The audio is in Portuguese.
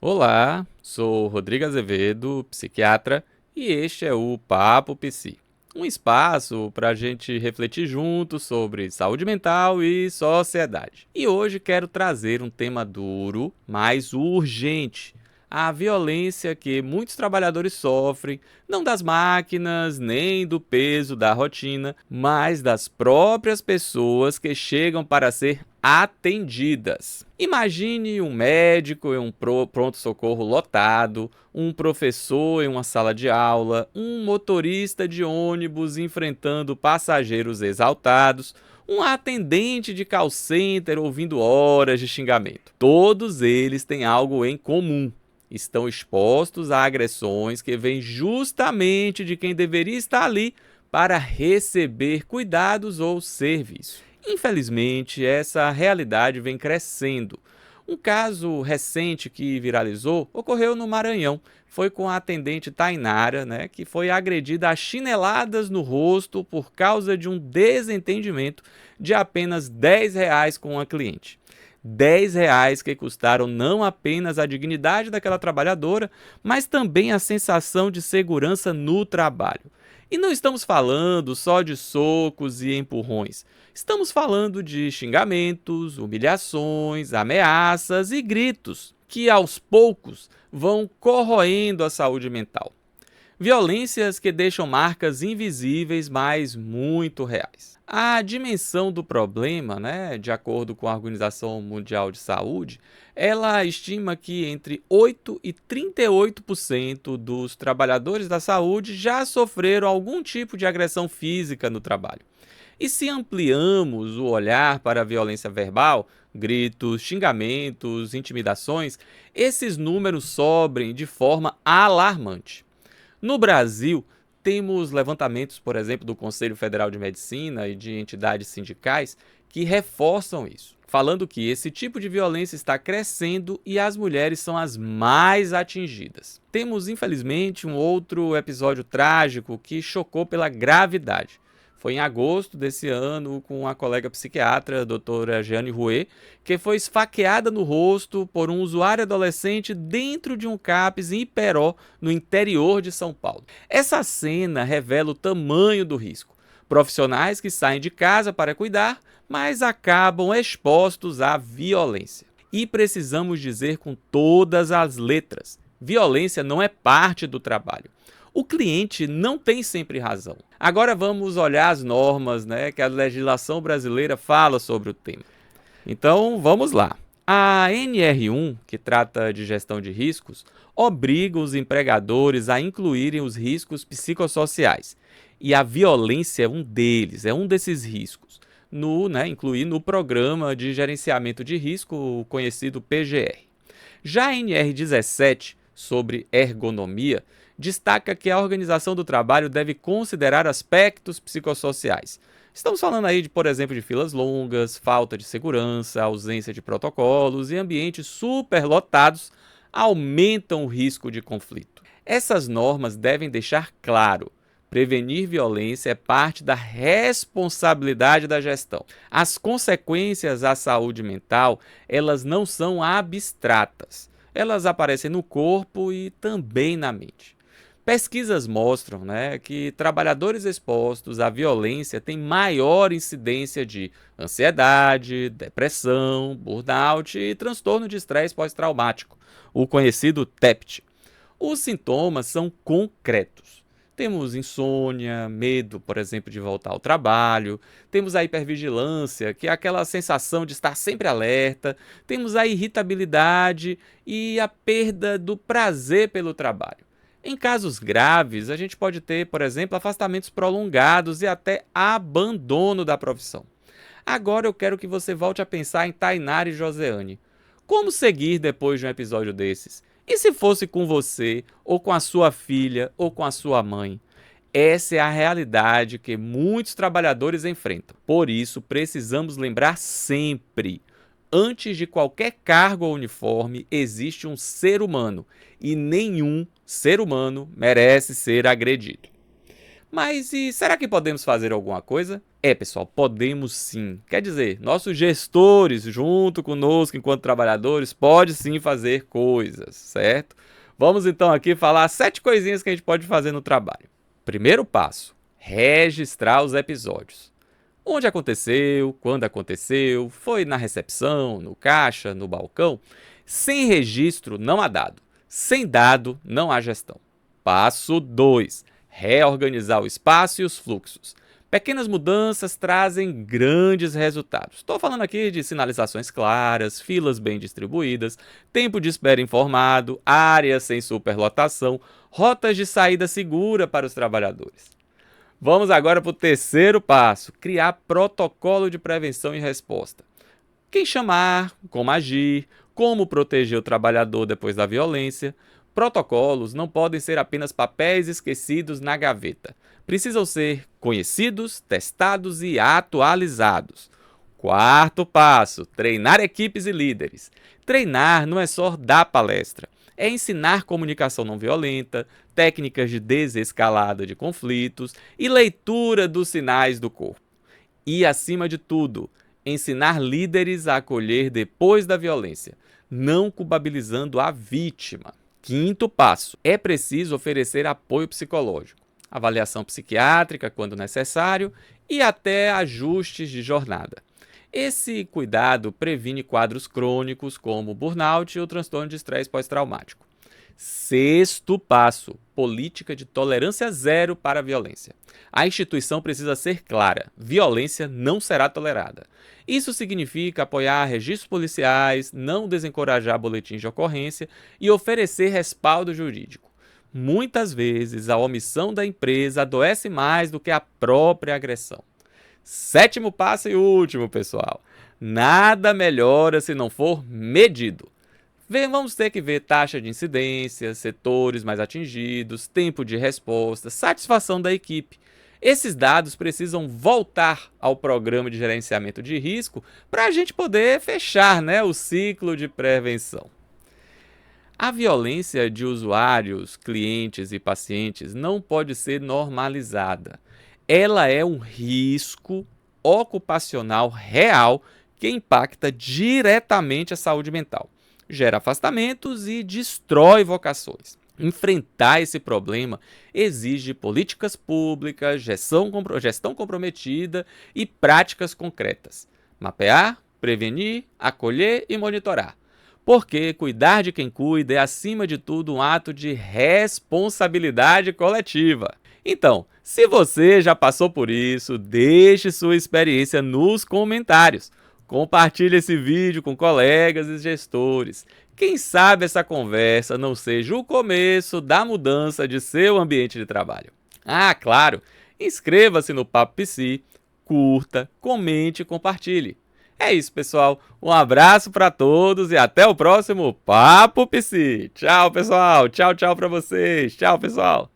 Olá, sou Rodrigo Azevedo, psiquiatra, e este é o Papo Psi, um espaço para a gente refletir juntos sobre saúde mental e sociedade. E hoje quero trazer um tema duro, mas urgente: a violência que muitos trabalhadores sofrem, não das máquinas nem do peso da rotina, mas das próprias pessoas que chegam para ser atendidas. Imagine um médico em um pronto-socorro lotado, um professor em uma sala de aula, um motorista de ônibus enfrentando passageiros exaltados, um atendente de call center ouvindo horas de xingamento. Todos eles têm algo em comum: estão expostos a agressões que vêm justamente de quem deveria estar ali para receber cuidados ou serviço. Infelizmente, essa realidade vem crescendo. Um caso recente que viralizou ocorreu no Maranhão. Foi com a atendente Tainara, que foi agredida a chineladas no rosto por causa de um desentendimento de apenas R$ 10 com a cliente. R$ 10 que custaram não apenas a dignidade daquela trabalhadora, mas também a sensação de segurança no trabalho. E não estamos falando só de socos e empurrões. Estamos falando de xingamentos, humilhações, ameaças e gritos, que aos poucos vão corroendo a saúde mental. Violências que deixam marcas invisíveis, mas muito reais. A dimensão do problema, de acordo com a Organização Mundial de Saúde, ela estima que entre 8 e 38% dos trabalhadores da saúde já sofreram algum tipo de agressão física no trabalho. E se ampliamos o olhar para a violência verbal, gritos, xingamentos, intimidações, esses números sobem de forma alarmante. No Brasil, temos levantamentos, por exemplo, do Conselho Federal de Medicina e de entidades sindicais que reforçam isso, falando que esse tipo de violência está crescendo e as mulheres são as mais atingidas. Temos, infelizmente, um outro episódio trágico que chocou pela gravidade. Foi em agosto desse ano com a colega psiquiatra, a doutora Jeane Rouet, que foi esfaqueada no rosto por um usuário adolescente dentro de um CAPS em Iperó, no interior de São Paulo. Essa cena revela o tamanho do risco. Profissionais que saem de casa para cuidar, mas acabam expostos à violência. E precisamos dizer com todas as letras: violência não é parte do trabalho. O cliente não tem sempre razão. Agora vamos olhar as normas, que a legislação brasileira fala sobre o tema. Então, vamos lá. A NR1, que trata de gestão de riscos, obriga os empregadores a incluírem os riscos psicossociais. E a violência é um deles, é um desses riscos. Incluir no Programa de Gerenciamento de Risco, o conhecido PGR. Já a NR17, sobre ergonomia, destaca que a organização do trabalho deve considerar aspectos psicossociais. Estamos falando aí, por exemplo, de filas longas, falta de segurança, ausência de protocolos e ambientes superlotados aumentam o risco de conflito. Essas normas devem deixar claro: prevenir violência é parte da responsabilidade da gestão. As consequências à saúde mental, elas não são abstratas. Elas aparecem no corpo e também na mente. Pesquisas mostram, que trabalhadores expostos à violência têm maior incidência de ansiedade, depressão, burnout e transtorno de estresse pós-traumático, o conhecido TEPT. Os sintomas são concretos. Temos insônia, medo, por exemplo, de voltar ao trabalho. Temos a hipervigilância, que é aquela sensação de estar sempre alerta. Temos a irritabilidade e a perda do prazer pelo trabalho. Em casos graves, a gente pode ter, por exemplo, afastamentos prolongados e até abandono da profissão. Agora eu quero que você volte a pensar em Tainara e Joseane. Como seguir depois de um episódio desses? E se fosse com você, ou com a sua filha, ou com a sua mãe? Essa é a realidade que muitos trabalhadores enfrentam. Por isso, precisamos lembrar sempre: antes de qualquer cargo ou uniforme, existe um ser humano, e nenhum ser humano merece ser agredido. Mas e será que podemos fazer alguma coisa? Pessoal, podemos sim. Quer dizer, nossos gestores, junto conosco enquanto trabalhadores, pode sim fazer coisas, certo? Vamos então aqui falar 7 coisinhas que a gente pode fazer no trabalho. Primeiro passo: registrar os episódios. Onde aconteceu, quando aconteceu, foi na recepção, no caixa, no balcão. Sem registro não há dado. Sem dado não há gestão. Passo 2: reorganizar o espaço e os fluxos. Pequenas mudanças trazem grandes resultados. Estou falando aqui de sinalizações claras, filas bem distribuídas, tempo de espera informado, áreas sem superlotação, rotas de saída segura para os trabalhadores. Vamos agora para o terceiro passo: criar protocolo de prevenção e resposta. Quem chamar, como agir, como proteger o trabalhador depois da violência. Protocolos não podem ser apenas papéis esquecidos na gaveta. Precisam ser conhecidos, testados e atualizados. Quarto passo: treinar equipes e líderes. Treinar não é só dar palestra, é ensinar comunicação não violenta, técnicas de desescalada de conflitos e leitura dos sinais do corpo. E, acima de tudo, ensinar líderes a acolher depois da violência, não culpabilizando a vítima. Quinto passo: é preciso oferecer apoio psicológico, avaliação psiquiátrica quando necessário e até ajustes de jornada. Esse cuidado previne quadros crônicos como burnout e o transtorno de estresse pós-traumático. Sexto passo: política de tolerância zero para a violência. A instituição precisa ser clara: violência não será tolerada. Isso significa apoiar registros policiais, não desencorajar boletins de ocorrência e oferecer respaldo jurídico. Muitas vezes, a omissão da empresa adoece mais do que a própria agressão. Sétimo passo e último, pessoal: nada melhora se não for medido. Vamos ter que ver taxa de incidência, setores mais atingidos, tempo de resposta, satisfação da equipe. Esses dados precisam voltar ao programa de gerenciamento de risco para a gente poder fechar, o ciclo de prevenção. A violência de usuários, clientes e pacientes não pode ser normalizada. Ela é um risco ocupacional real que impacta diretamente a saúde mental, gera afastamentos e destrói vocações. Enfrentar esse problema exige políticas públicas, gestão comprometida e práticas concretas. Mapear, prevenir, acolher e monitorar. Porque cuidar de quem cuida é, acima de tudo, um ato de responsabilidade coletiva. Então, se você já passou por isso, deixe sua experiência nos comentários. Compartilhe esse vídeo com colegas e gestores. Quem sabe essa conversa não seja o começo da mudança de seu ambiente de trabalho. Claro, inscreva-se no Papo Psi, curta, comente e compartilhe. É isso, pessoal. Um abraço para todos e até o próximo Papo Psi. Tchau, pessoal. Tchau, tchau para vocês. Tchau, pessoal.